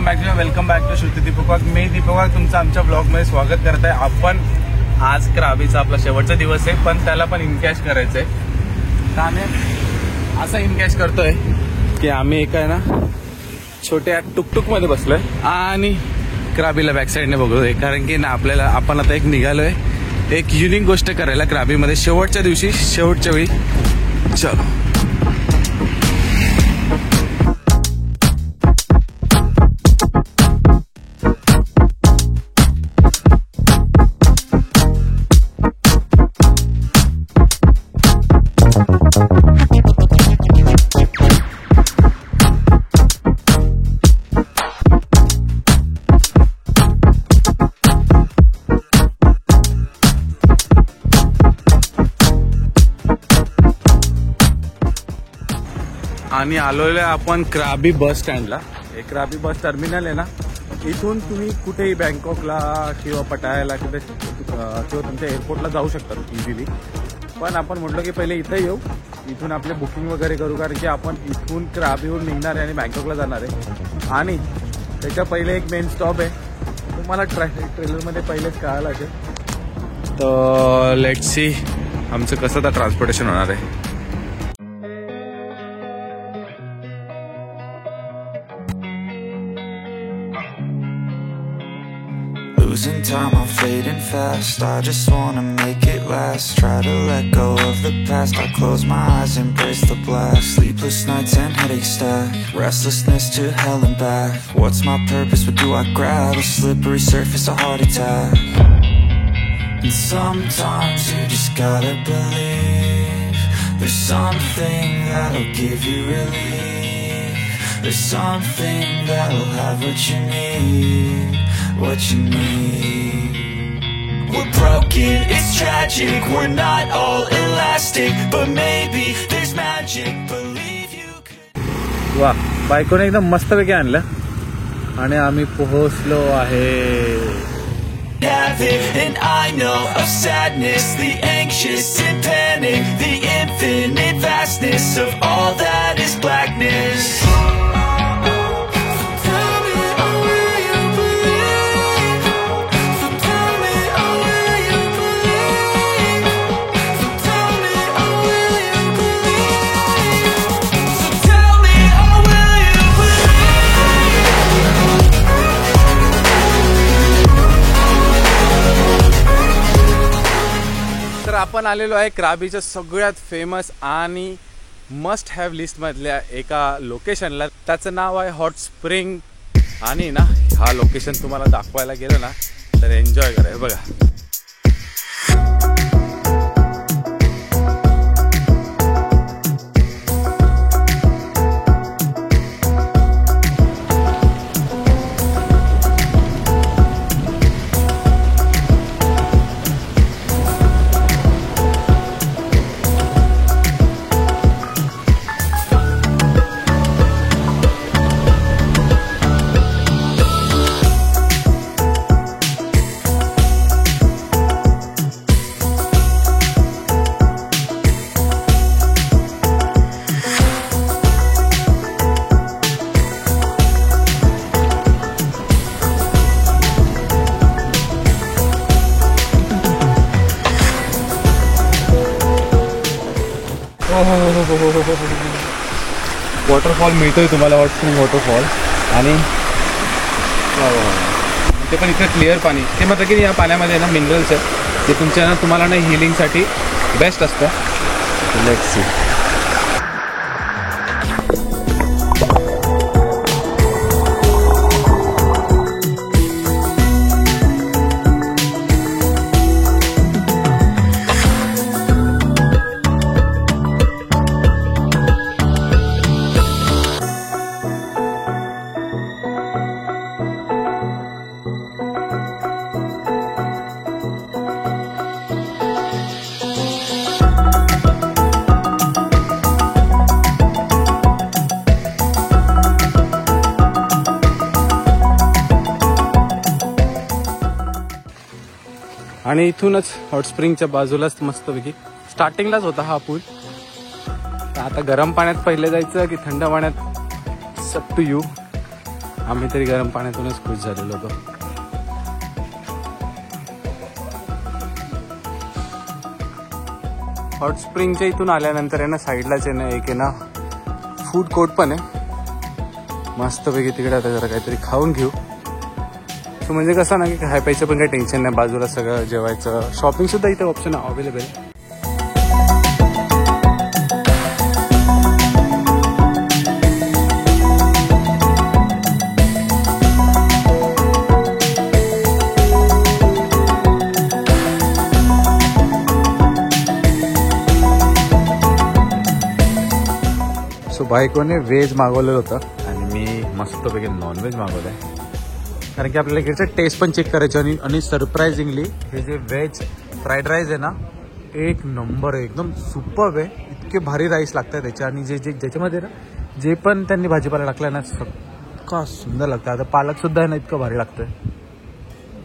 Welcome back to Shruti Deepak Wagh. मी दीपक वाघ तुमचं आमच्या ब्लॉगमध्ये स्वागत करत आहे. आपण आज क्राबीचा आपला शेवटचा दिवस आहे, पण त्याला पण इनकॅश करायचं आहे. तर आम्ही असं इनकॅश करतोय की आम्ही एका आहे ना छोट्या टुकटुकमध्ये बसलोय आणि क्राबीला बॅक साईडने बघतोय. कारण की ना आपल्याला आपण आता एक निघालोय एक युनिक गोष्ट करायला क्राबीमध्ये शेवटच्या दिवशी शेवटच्या वेळी. चलो आणि आलोय आपण क्राबी बस स्टँडला. हे क्राबी बस टर्मिनल आहे ना, इथून तुम्ही कुठेही बँकॉकला किंवा पटायाला कुठे किंवा तुमच्या एअरपोर्टला जाऊ शकता इझिली. पण आपण म्हटलं की पहिले इथं येऊ, इथून आपले बुकिंग वगैरे करू, कारण की आपण इथून क्राबीहून निघणार आहे आणि बँकॉकला जाणार आहे. आणि त्याच्या पहिले एक मेन स्टॉप आहे, तुम्हाला ट्रेलरमध्ये पहिलेच कळायला असेल. तर लेट्स सी आमचं कसं तर ट्रान्सपोर्टेशन होणार आहे. Losing time, I'm fading fast. I just wanna make it last. Try to let go of the past. I close my eyes, embrace the blast. Sleepless nights and headaches stack. Restlessness to hell and back. What's my purpose? What do I grab? A slippery surface, a heart attack. And sometimes you just gotta believe there's something that'll give you relief. There's something that'll have what you need. What you need. We're broken, it's tragic. We're not all elastic, but maybe there's magic. Believe you could. वाह, बायकोने एकदम मस्तपैकी आणलं आणि आम्ही पोहोचलो आहे. Have it, and I know of sadness, the anxious and panic, the infinite vastness of all that is blackness. तर आपण आलेलो आहे क्राबीच्या सगळ्यात फेमस आणि मस्ट हॅव लिस्टमधल्या एका लोकेशनला. त्याचं नाव आहे हॉट स्प्रिंग. आणि ना हा लोकेशन तुम्हाला दाखवायला गेलं ना तर एन्जॉय करा. बघा वॉटरफॉल मिळतोय तुम्हाला, हॉट स्प्रिंग वॉटरफॉल. आणि ते पण इतकं क्लिअर पाणी. ते मात्र की या पाण्यामध्ये ना मिनरल्स आहेत जे तुमच्या ना तुम्हाला ना हिलिंगसाठी बेस्ट असतं. Let's see. आणि इथूनच हॉट स्प्रिंगच्या बाजूलाच मस्तपैकी स्टार्टिंगलाच होता हा पूल. आता गरम पाण्यात पहिले जायचं की थंड पाण्यात सब टू यू. आम्ही तरी गरम पाण्यातूनच खुश झालेलो होतो. हॉट स्प्रिंगच्या इथून आल्यानंतर आहे ना साईडलाच आहे ना एक आहे ना फूड कोर्ट पण आहे. मस्तपैकी तिकडे आता जरा काहीतरी खाऊन घेऊ. सो म्हणजे कसं ना की खाय प्यायचं पण काही टेन्शन नाही, बाजूला सगळं जेवायचं, शॉपिंगसुद्धा इथे ऑप्शन अवेलेबल आहे. सो बायकोने व्हेज मागवलेलं होतं आणि मी मस्तपैकी नॉनव्हेज मागवलं आहे, कारण की आपल्याला इकडचं टेस्ट पण चेक करायचं. आणि सरप्रायझिंगली हे जे व्हेज फ्राईड राईस आहे ना एक नंबर आहे, एकदम सुपर्ब आहे. इतके भारी राईस लागतात त्याच्या. आणि जे जे ज्याच्यामध्ये ना जे पण त्यांनी भाजीपाला टाकला ना इतका सुंदर लागतं. आता पालकसुद्धा आहे ना इतकं भारी लागतं.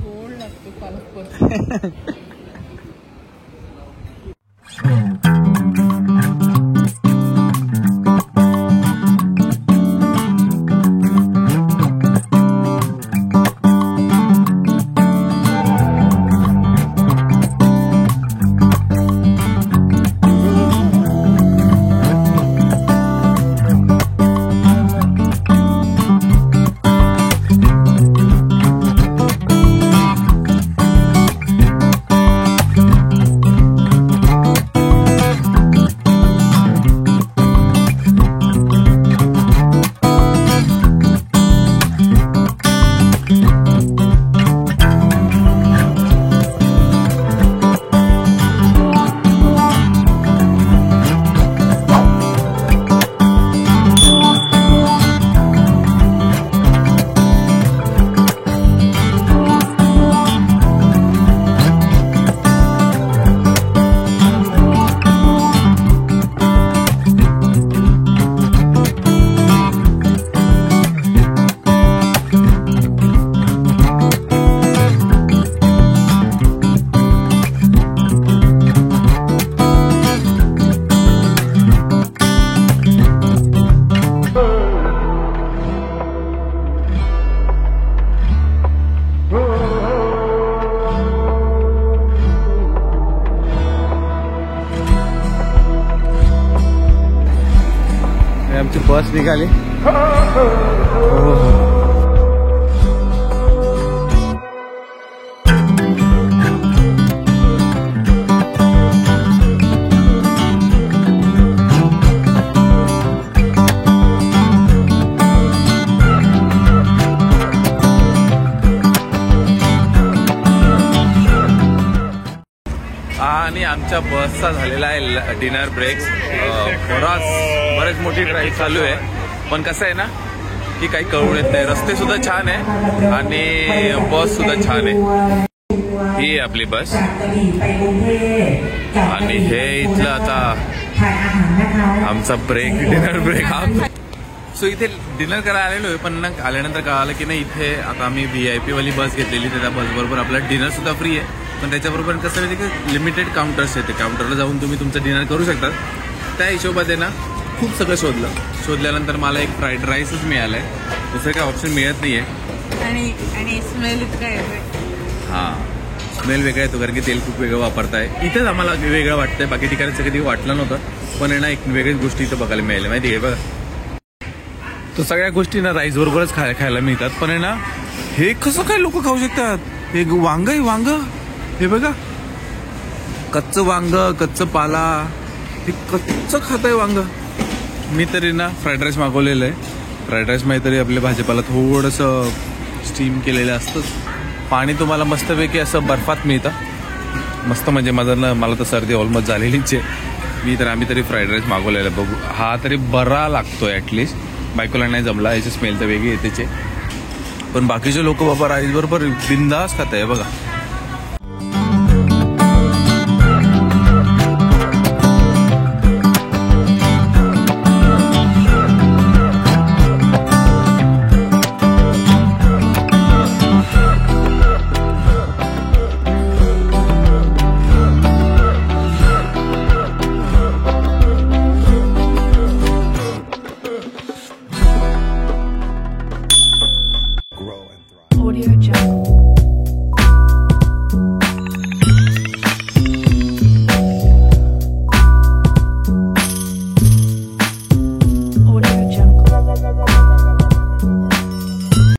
गोड लागतो पालक. आमची बस निघाली. आणि आमच्या बसचा झालेला आहे डिनर ब्रेक. बरेच मोठी ड्राईव्ह चालू आहे, पण कसं आहे ना की काही कळून येत नाही. रस्ते सुद्धा छान आहे आणि बस सुद्धा छान आहे. ही आहे आपली बस आणि हे इथलं आता आमचा ब्रेक, डिनर ब्रेक. सो इथे डिनर करायला आलेलो आहे, पण आल्यानंतर कळालं की नाही इथे आता आम्ही VIP वाली बस घेतलेली, त्या बसबरोबर आपला डिनर सुद्धा फ्री आहे. पण त्याच्याबरोबर कसं माहिती की लिमिटेड काउंटर्स आहेत, काउंटरला जाऊन तुम्ही तुमचं डिनर करू शकता. त्या हिशोबात ना खूप सगळं शोधल्यानंतर मला एक फ्राईड राईसच मिळालं आहे, दुसरं काही ऑप्शन मिळत नाही आहे. आणि स्मेल इतका आहे. हां, स्मेल वेगळा येतो कारण की तेल खूप वेगळं वापरताय. इथेच आम्हाला वेगळं वाटतंय, बाकी ठिकाणी कधी वाटलं नव्हतं, पण आहे ना एक वेगळीच गोष्टी इथं बघायला मिळाल्या माहिती आहे बघा. तर सगळ्या गोष्टी ना राईस बरोबरच खायला मिळतात. पण आहे ना हे कसं काय लोक खाऊ शकतात. हे वांग आहे, वांग हे बघा, कच्चं वांग, कच्चं पाला, हे कच्चं खात आहे वांग. मी तरी ना फ्राईड राईस मागवलेलं आहे. फ्राईड राईस मध्ये तरी आपल्या भाजीपाला थोडंसं स्टीम केलेलं असतं. पाणी तुम्हाला मस्तपैकी असं बर्फात मिळतं मस्त. म्हणजे मला तर सर्दी ऑलमोस्ट झालेलीच आहे. आम्ही तरी फ्राईड राईस मागवलेला आहे. बघू, हा तरी बरा लागतोय ॲटलिस्ट. बायकोला नाही जमला, याची स्मेल तर वेगळी येतेच, पण बाकीचे लोक बाबा राईस बरोबर बिंदास खात आहे बघा. Audio Jungle.